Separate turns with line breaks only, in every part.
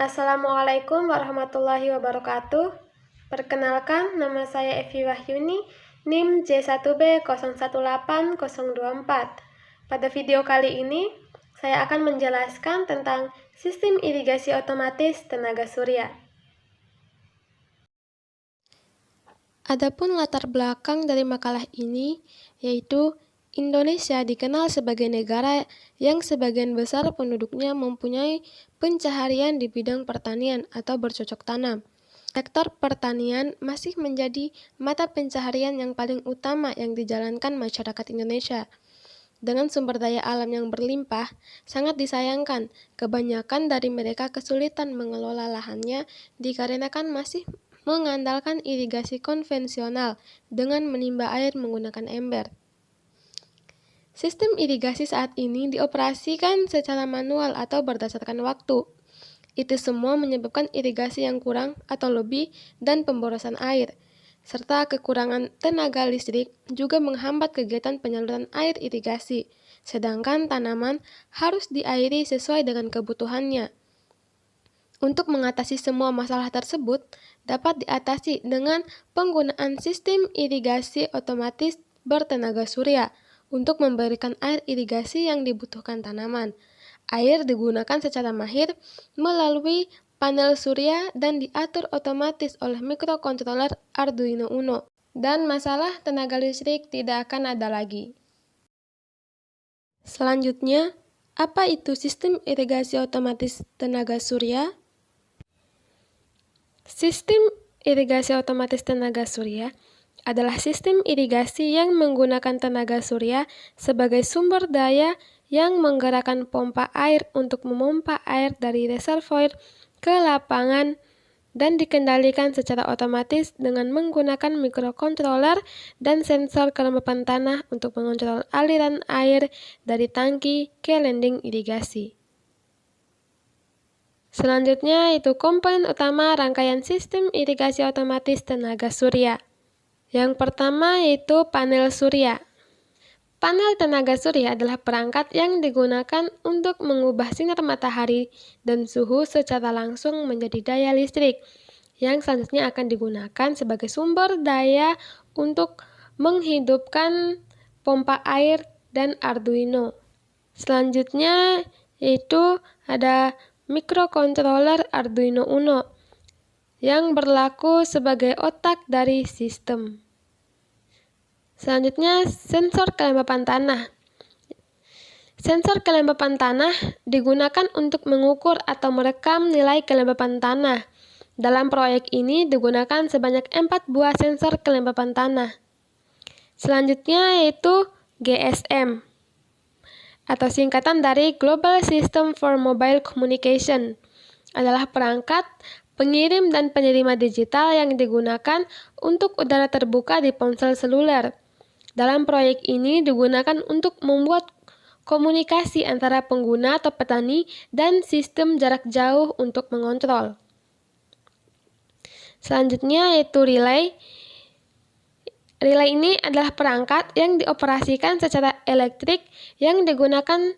Assalamualaikum warahmatullahi wabarakatuh. Perkenalkan, nama saya Evi Wahyuni, NIM J1B018024. Pada video kali ini, saya akan menjelaskan tentang sistem irigasi otomatis tenaga surya. Adapun latar belakang dari makalah ini, yaitu Indonesia dikenal sebagai negara yang sebagian besar penduduknya mempunyai pencaharian di bidang pertanian atau bercocok tanam. Sektor pertanian masih menjadi mata pencaharian yang paling utama yang dijalankan masyarakat Indonesia. Dengan sumber daya alam yang berlimpah, sangat disayangkan kebanyakan dari mereka kesulitan mengelola lahannya dikarenakan masih mengandalkan irigasi konvensional dengan menimba air menggunakan ember. Sistem irigasi saat ini dioperasikan secara manual atau berdasarkan waktu. Itu semua menyebabkan irigasi yang kurang atau lebih dan pemborosan air, serta kekurangan tenaga listrik juga menghambat kegiatan penyaluran air irigasi, sedangkan tanaman harus diairi sesuai dengan kebutuhannya. Untuk mengatasi semua masalah tersebut, dapat diatasi dengan penggunaan sistem irigasi otomatis bertenaga surya untuk memberikan air irigasi yang dibutuhkan tanaman. Air digunakan secara mahir melalui panel surya dan diatur otomatis oleh mikrokontroler Arduino Uno. Dan masalah tenaga listrik tidak akan ada lagi. Selanjutnya, apa itu sistem irigasi otomatis tenaga surya? Sistem irigasi otomatis tenaga surya adalah sistem irigasi yang menggunakan tenaga surya sebagai sumber daya yang menggerakkan pompa air untuk memompa air dari reservoir ke lapangan dan dikendalikan secara otomatis dengan menggunakan mikrokontroler dan sensor kelembapan tanah untuk mengontrol aliran air dari tangki ke landing irigasi. Selanjutnya itu komponen utama rangkaian sistem irigasi otomatis tenaga surya. Yang pertama yaitu panel surya. Panel tenaga surya adalah perangkat yang digunakan untuk mengubah sinar matahari dan suhu secara langsung menjadi daya listrik, yang selanjutnya akan digunakan sebagai sumber daya untuk menghidupkan pompa air dan Arduino. Selanjutnya yaitu ada mikrokontroler Arduino Uno yang berlaku sebagai otak dari sistem. Selanjutnya, sensor kelembapan tanah. Sensor kelembapan tanah digunakan untuk mengukur atau merekam nilai kelembapan tanah. Dalam proyek ini digunakan sebanyak 4 buah sensor kelembapan tanah. Selanjutnya yaitu GSM, atau singkatan dari Global System for Mobile Communication, adalah perangkat pengirim dan penerima digital yang digunakan untuk udara terbuka di ponsel seluler. Dalam proyek ini digunakan untuk membuat komunikasi antara pengguna atau petani dan sistem jarak jauh untuk mengontrol. Selanjutnya yaitu relay. Relay ini adalah perangkat yang dioperasikan secara elektrik yang digunakan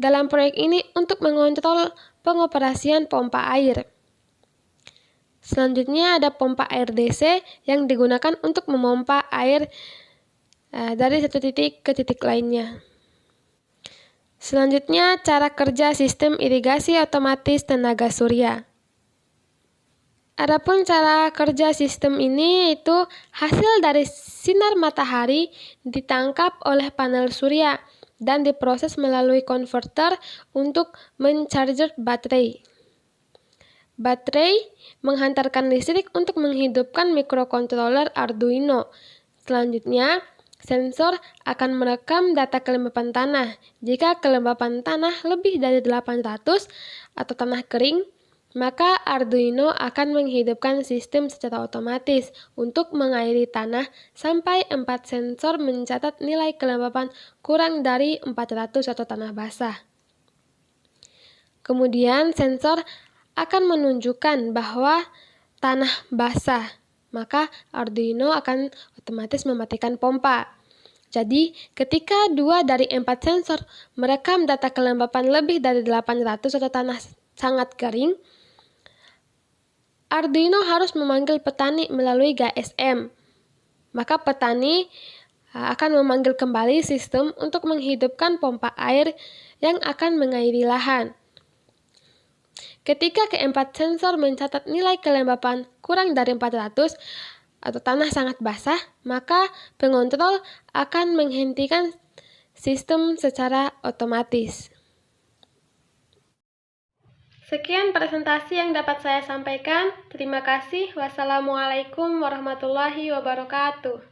dalam proyek ini untuk mengontrol pengoperasian pompa air. Selanjutnya ada pompa air DC yang digunakan untuk memompa air dari satu titik ke titik lainnya. Selanjutnya cara kerja sistem irigasi otomatis tenaga surya. Adapun cara kerja sistem ini yaitu hasil dari sinar matahari ditangkap oleh panel surya dan diproses melalui konverter untuk mencharger baterai. Baterai menghantarkan listrik untuk menghidupkan mikrokontroler Arduino. Selanjutnya, sensor akan merekam data kelembapan tanah. Jika kelembapan tanah lebih dari 800 atau tanah kering, maka Arduino akan menghidupkan sistem secara otomatis untuk mengairi tanah sampai 4 sensor mencatat nilai kelembapan kurang dari 400 atau tanah basah. Kemudian sensor akan menunjukkan bahwa tanah basah, maka Arduino akan otomatis mematikan pompa. Jadi, ketika 2 dari 4 sensor merekam data kelembapan lebih dari 800 atau tanah sangat kering, Arduino harus memanggil petani melalui GSM. Maka petani akan memanggil kembali sistem untuk menghidupkan pompa air yang akan mengairi lahan. Ketika keempat sensor mencatat nilai kelembapan kurang dari 400 atau tanah sangat basah, maka pengontrol akan menghentikan sistem secara otomatis. Sekian presentasi yang dapat saya sampaikan. Terima kasih. Wassalamualaikum warahmatullahi wabarakatuh.